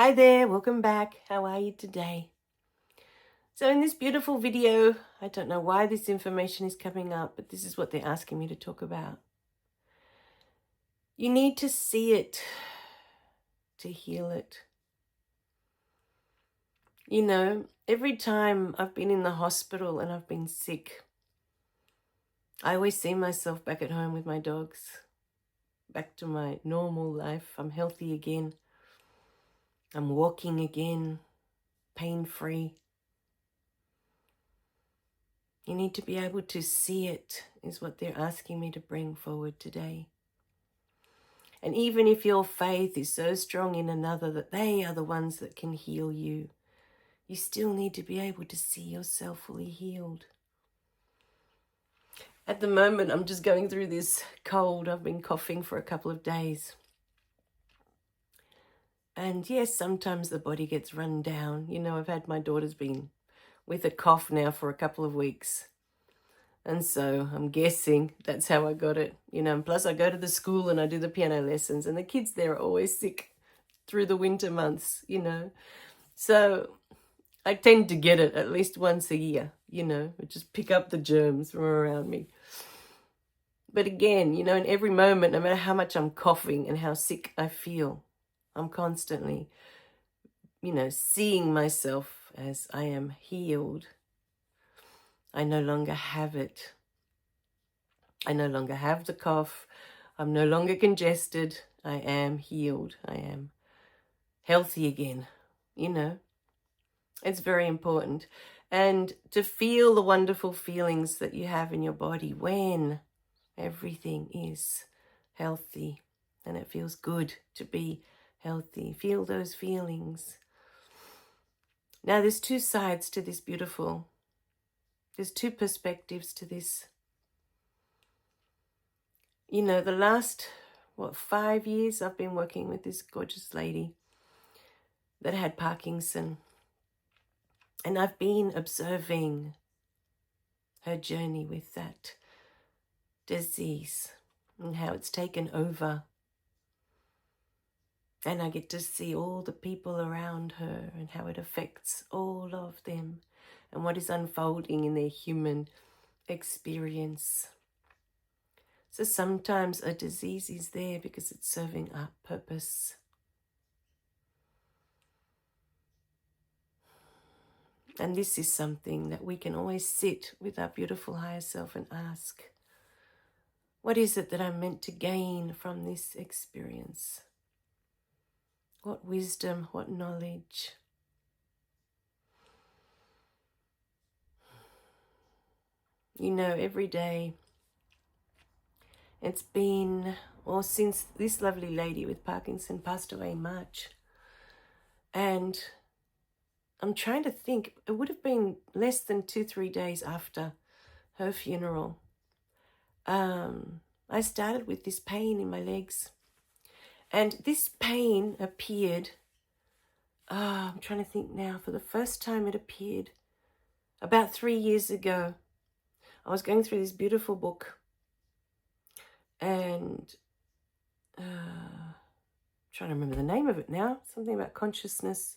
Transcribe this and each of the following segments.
Hi there, welcome back. How are you today? So in this beautiful video, I don't know why this information is coming up, but this is what they're asking me to talk about. You need to see it to heal it. You know, every time I've been in the hospital and I've been sick, I always see myself back at home with my dogs, back to my normal life. I'm healthy again. I'm walking again, pain-free. You need to be able to see it, is what they're asking me to bring forward today. And even if your faith is so strong in another that they are the ones that can heal you, you still need to be able to see yourself fully healed. At the moment, I'm just going through this cold. I've been coughing for a couple of days. And yes, sometimes the body gets run down. You know, I've had my daughter's been with a cough now for a couple of weeks. And so I'm guessing that's how I got it, you know. And plus I go to the school and I do the piano lessons and the kids there are always sick through the winter months, you know. So I tend to get it at least once a year, you know, I just pick up the germs from around me. But again, you know, in every moment, no matter how much I'm coughing and how sick I feel, I'm constantly, you know, seeing myself as I am healed. I no longer have it. I no longer have the cough. I'm no longer congested. I am healed. I am healthy again. You know, it's very important. And to feel the wonderful feelings that you have in your body when everything is healthy and it feels good to be healthy. Feel those feelings. Now, there's two sides to this beautiful. There's two perspectives to this. You know, the last, 5 years I've been working with this gorgeous lady that had Parkinson. And I've been observing her journey with that disease and how it's taken over. And I get to see all the people around her and how it affects all of them and what is unfolding in their human experience. So sometimes a disease is there because it's serving a purpose. And this is something that we can always sit with our beautiful higher self and ask, what is it that I'm meant to gain from this experience? What wisdom, what knowledge? You know, every day it's been, or since this lovely lady with Parkinson passed away in March. And I'm trying to think, it would have been less than 2-3 days after her funeral. I started with this pain in my legs. And this pain appeared, I'm trying to think now, for the first time it appeared about 3 years ago. I was going through this beautiful book and trying to remember the name of it now, something about consciousness,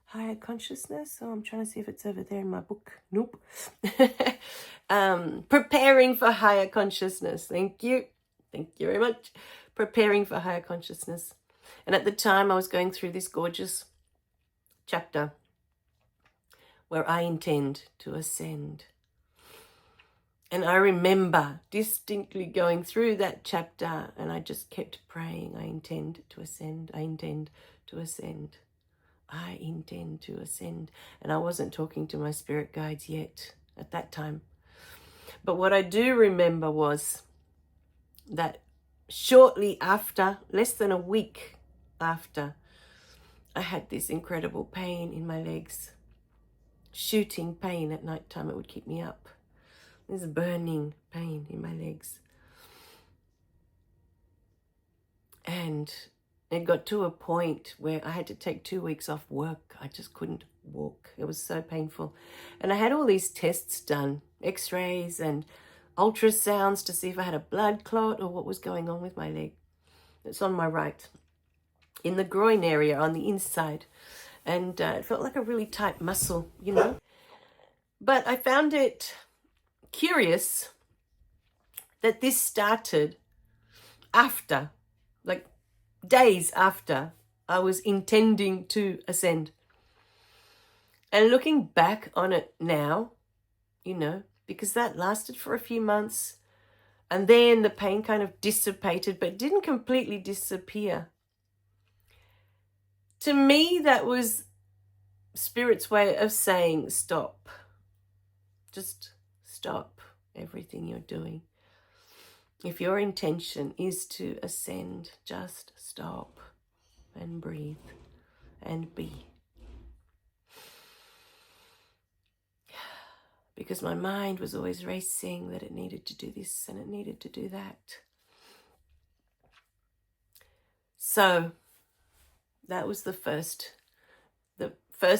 higher consciousness. Oh, I'm trying to see if it's over there in my book. Nope. Preparing for higher consciousness. Thank you very much. Preparing for higher consciousness. And at the time I was going through this gorgeous chapter where I intend to ascend. And I remember distinctly going through that chapter and I just kept praying, I intend to ascend, I intend to ascend, I intend to ascend. And I wasn't talking to my spirit guides yet at that time. But what I do remember was that shortly after, less than a week after, I had this incredible pain in my legs, shooting pain at night time. It would keep me up. This burning pain in my legs. And it got to a point where I had to take 2 weeks off work. I just couldn't walk. It was so painful. And I had all these tests done, x-rays and ultrasounds to see if I had a blood clot or what was going on with my leg. It's on my right. in the groin area on the inside. And it felt like a really tight muscle, you know. But I found it curious that this started after, like days after I was intending to ascend. And looking back on it now, you know, because that lasted for a few months and then the pain kind of dissipated, but didn't completely disappear. To me, that was Spirit's way of saying stop. Just stop everything you're doing. If your intention is to ascend, just stop and breathe and be. Because my mind was always racing that it needed to do this and it needed to do that. So that was the first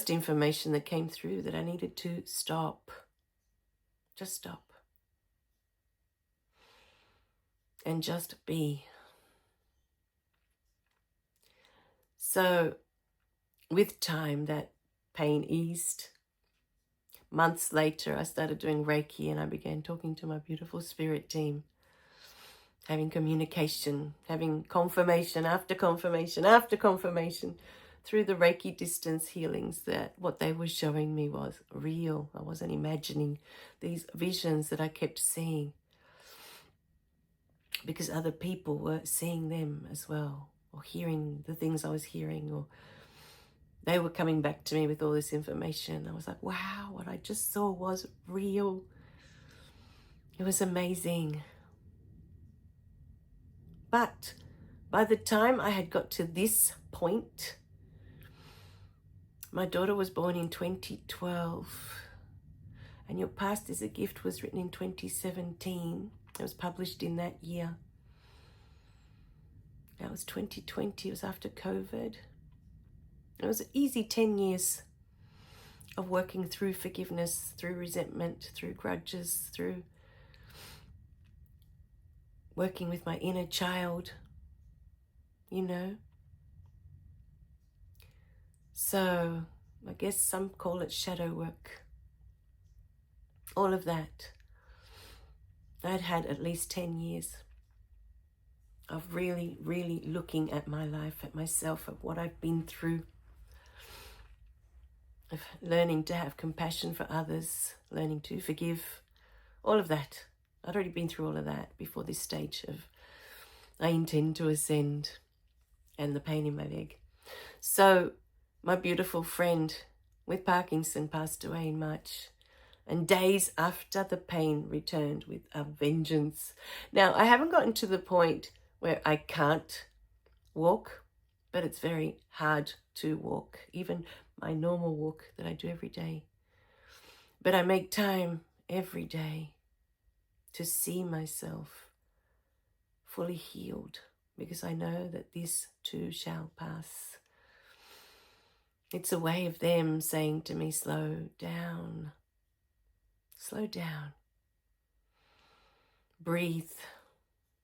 information that came through, that I needed to stop. Just stop. And just be. So with time, that pain eased. Months later, I started doing Reiki and I began talking to my beautiful spirit team, having communication, having confirmation after confirmation after confirmation through the Reiki distance healings that what they were showing me was real. I wasn't imagining these visions that I kept seeing, because other people were seeing them as well, or hearing the things I was hearing, or they were coming back to me with all this information. I was like, wow, what I just saw was real. It was amazing. But by the time I had got to this point, my daughter was born in 2012. And Your Past is a Gift was written in 2017. It was published in that year. That was 2020. It was after COVID. It was an easy 10 years of working through forgiveness, through resentment, through grudges, through working with my inner child, you know. So I guess some call it shadow work. All of that. I'd had at least 10 years of really, really looking at my life, at myself, at what I've been through, of learning to have compassion for others, learning to forgive, all of that. I'd already been through all of that before this stage of I intend to ascend and the pain in my leg. So my beautiful friend with Parkinson passed away in March, and days after, the pain returned with a vengeance. Now, I haven't gotten to the point where I can't walk, but it's very hard to walk, even my normal walk that I do every day. But I make time every day to see myself fully healed, because I know that this too shall pass. It's a way of them saying to me, slow down, slow down, breathe,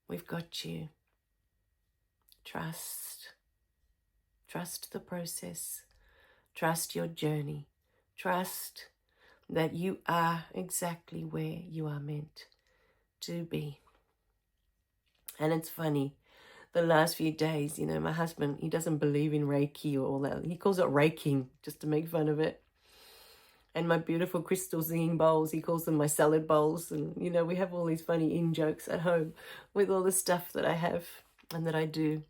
we've got you, trust the process, trust your journey, trust that you are exactly where you are meant to be. And it's funny, the last few days, you know, my husband, he doesn't believe in Reiki or all that. He calls it raking, just to make fun of it. And my beautiful crystal singing bowls, he calls them my salad bowls. And, you know, we have all these funny in-jokes at home with all the stuff that I have and that I do.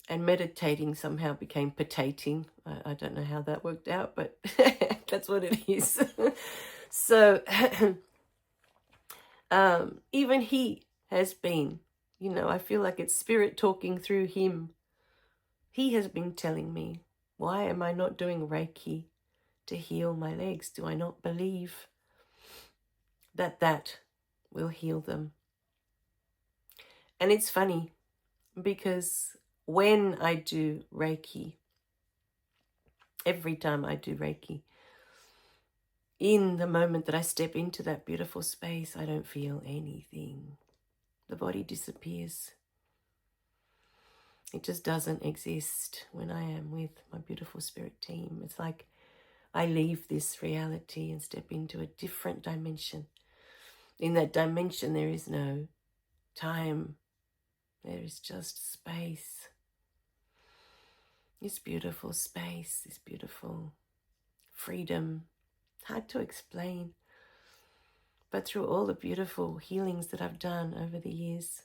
And meditating somehow became potating. I don't know how that worked out, but that's what it is. So even he has been, you know, I feel like it's spirit talking through him. He has been telling me, why am I not doing Reiki to heal my legs? Do I not believe that that will heal them? And it's funny because when I do Reiki, every time I do Reiki, in the moment that I step into that beautiful space, I don't feel anything. The body disappears. It just doesn't exist when I am with my beautiful spirit team. It's like I leave this reality and step into a different dimension. In that dimension, there is no time. There is just space. This beautiful space, this beautiful freedom. Hard to explain. But through all the beautiful healings that I've done over the years,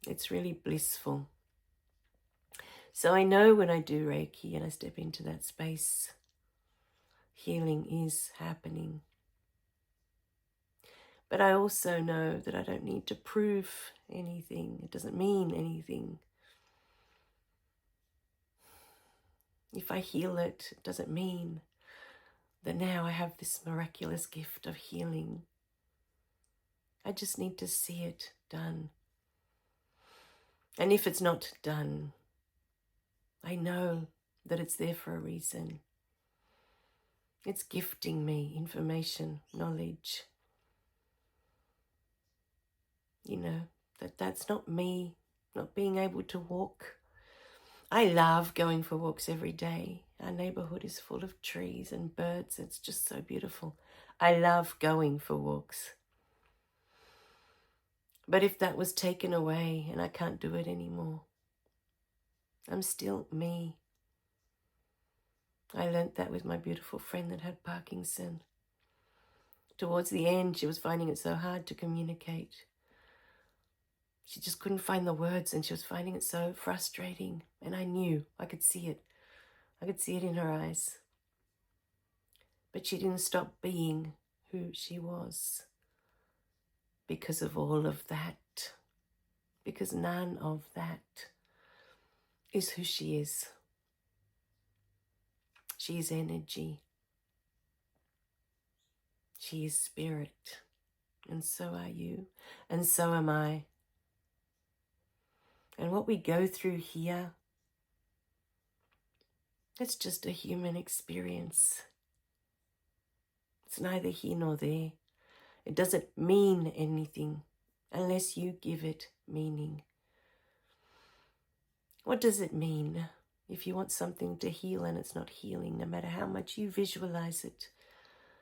it's really blissful. So I know when I do Reiki and I step into that space, healing is happening. But I also know that I don't need to prove anything. It doesn't mean anything. If I heal it, it doesn't mean that now I have this miraculous gift of healing. I just need to see it done. And if it's not done, I know that it's there for a reason. It's gifting me information, knowledge. You know, that's not me not being able to walk. I love going for walks every day. Our neighborhood is full of trees and birds. It's just so beautiful. I love going for walks. But if that was taken away and I can't do it anymore, I'm still me. I learnt that with my beautiful friend that had Parkinson. Towards the end, she was finding it so hard to communicate. She just couldn't find the words and she was finding it so frustrating. And I knew, I could see it. I could see it in her eyes. But she didn't stop being who she was because of all of that. Because none of that is who she is. She is energy. She is spirit. And so are you. And so am I. And what we go through here, it's just a human experience. It's neither here nor there. It doesn't mean anything unless you give it meaning. What does it mean if you want something to heal and it's not healing, no matter how much you visualize it?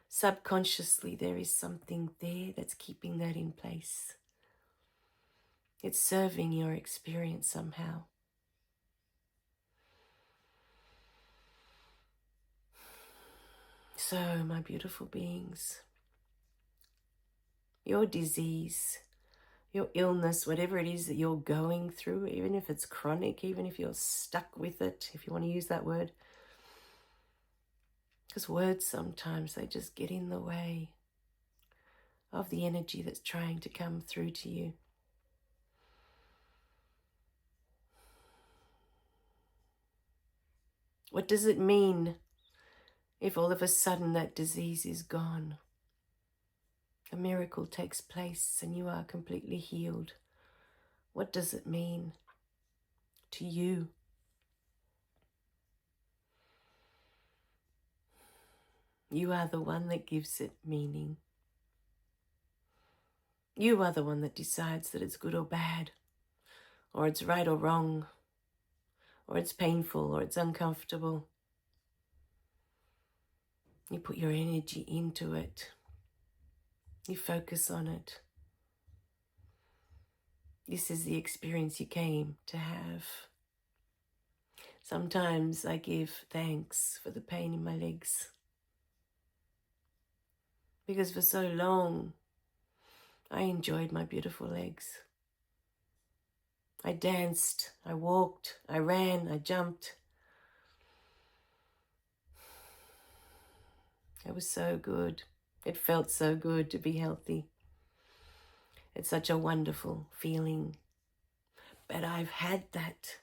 Subconsciously, there is something there that's keeping that in place. It's serving your experience somehow. So, my beautiful beings, your disease, your illness, whatever it is that you're going through, even if it's chronic, even if you're stuck with it, if you want to use that word, because words sometimes, they just get in the way of the energy that's trying to come through to you. What does it mean if all of a sudden that disease is gone? A miracle takes place and you are completely healed. What does it mean to you? You are the one that gives it meaning. You are the one that decides that it's good or bad, or it's right or wrong, or it's painful or it's uncomfortable. You put your energy into it. You focus on it. This is the experience you came to have. Sometimes I give thanks for the pain in my legs, because for so long I enjoyed my beautiful legs. I danced, I walked, I ran, I jumped. It was so good. It felt so good to be healthy. It's such a wonderful feeling. But I've had that.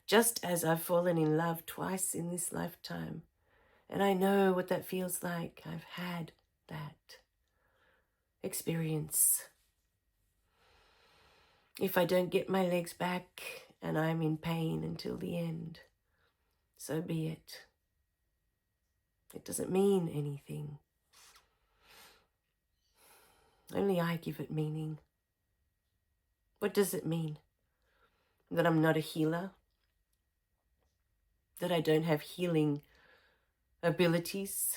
Just as I've fallen in love twice in this lifetime. And I know what that feels like. I've had that experience. If I don't get my legs back and I'm in pain until the end, so be it. It doesn't mean anything. Only I give it meaning. What does it mean? That I'm not a healer? That I don't have healing abilities?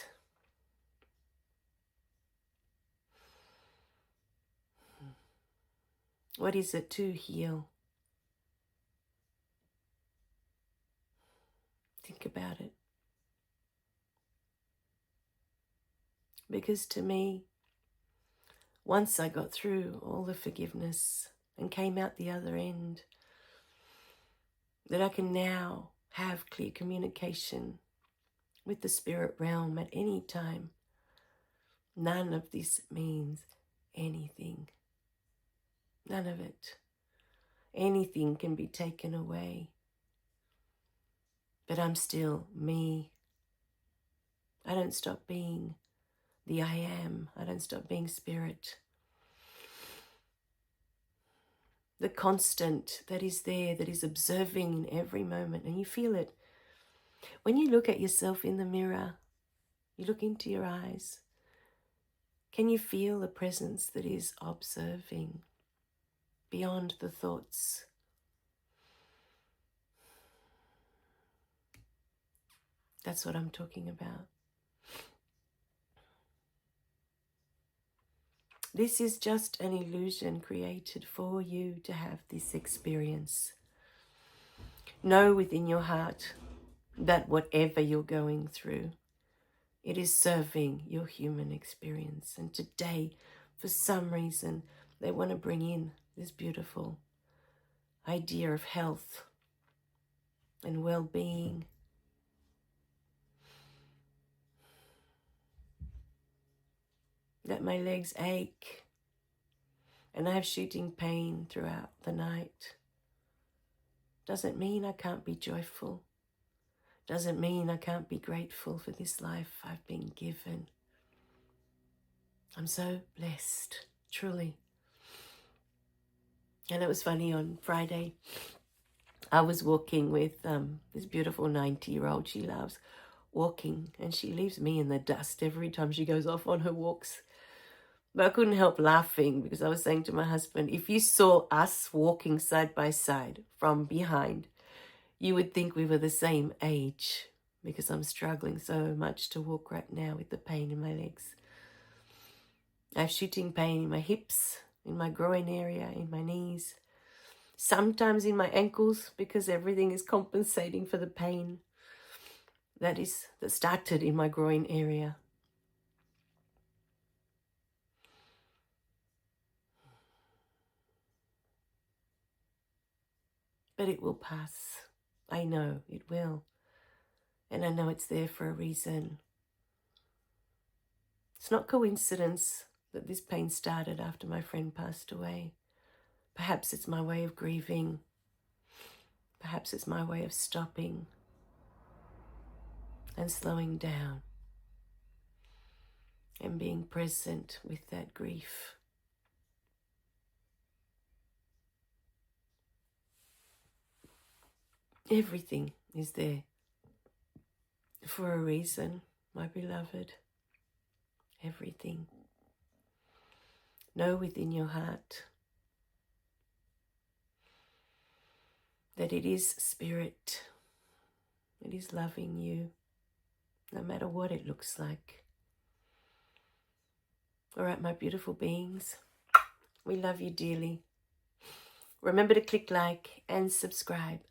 What is it to heal? Think about it. Because to me, once I got through all the forgiveness and came out the other end, that I can now have clear communication with the spirit realm at any time. None of this means anything. None of it. Anything can be taken away. But I'm still me. I don't stop being the I am. I don't stop being spirit. The constant that is there, that is observing in every moment, and you feel it. When you look at yourself in the mirror, you look into your eyes, can you feel the presence that is observing beyond the thoughts? That's what I'm talking about. This is just an illusion created for you to have this experience. Know within your heart that whatever you're going through, it is serving your human experience. And today, for some reason, they want to bring in this beautiful idea of health and well-being. That my legs ache and I have shooting pain throughout the night doesn't mean I can't be joyful. Doesn't mean I can't be grateful for this life I've been given. I'm so blessed, truly. And it was funny, on Friday, I was walking with this beautiful 90-year-old. She loves walking and she leaves me in the dust every time she goes off on her walks. But I couldn't help laughing because I was saying to my husband, if you saw us walking side by side from behind, you would think we were the same age, because I'm struggling so much to walk right now with the pain in my legs. I have shooting pain in my hips, in my groin area, in my knees, sometimes in my ankles, because everything is compensating for the pain that started in my groin area. But it will pass. I know it will. And I know it's there for a reason. It's not coincidence that this pain started after my friend passed away. Perhaps it's my way of grieving. Perhaps it's my way of stopping and slowing down and being present with that grief. Everything is there for a reason, my beloved. Everything. Know within your heart that it is spirit. It is loving you, no matter what it looks like. All right, my beautiful beings, we love you dearly. Remember to click like and subscribe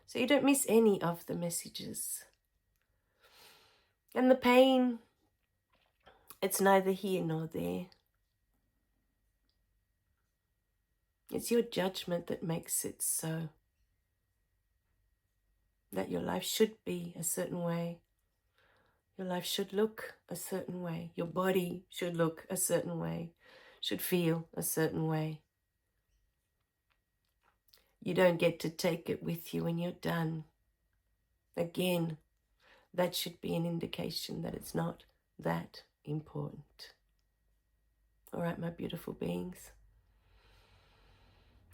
so you don't miss any of the messages. And the pain, it's neither here nor there. It's your judgment that makes it so. That your life should be a certain way. Your life should look a certain way. Your body should look a certain way. Should feel a certain way. You don't get to take it with you when you're done. Again, that should be an indication that it's not that important. All right, my beautiful beings.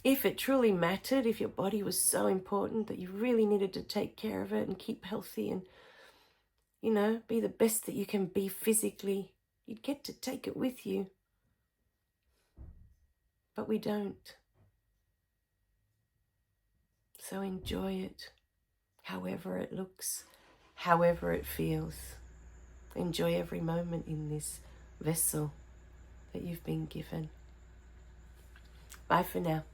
If it truly mattered, if your body was so important that you really needed to take care of it and keep healthy and, be the best that you can be physically, you'd get to take it with you. But we don't. So enjoy it, however it looks, however it feels. Enjoy every moment in this vessel that you've been given. Bye for now.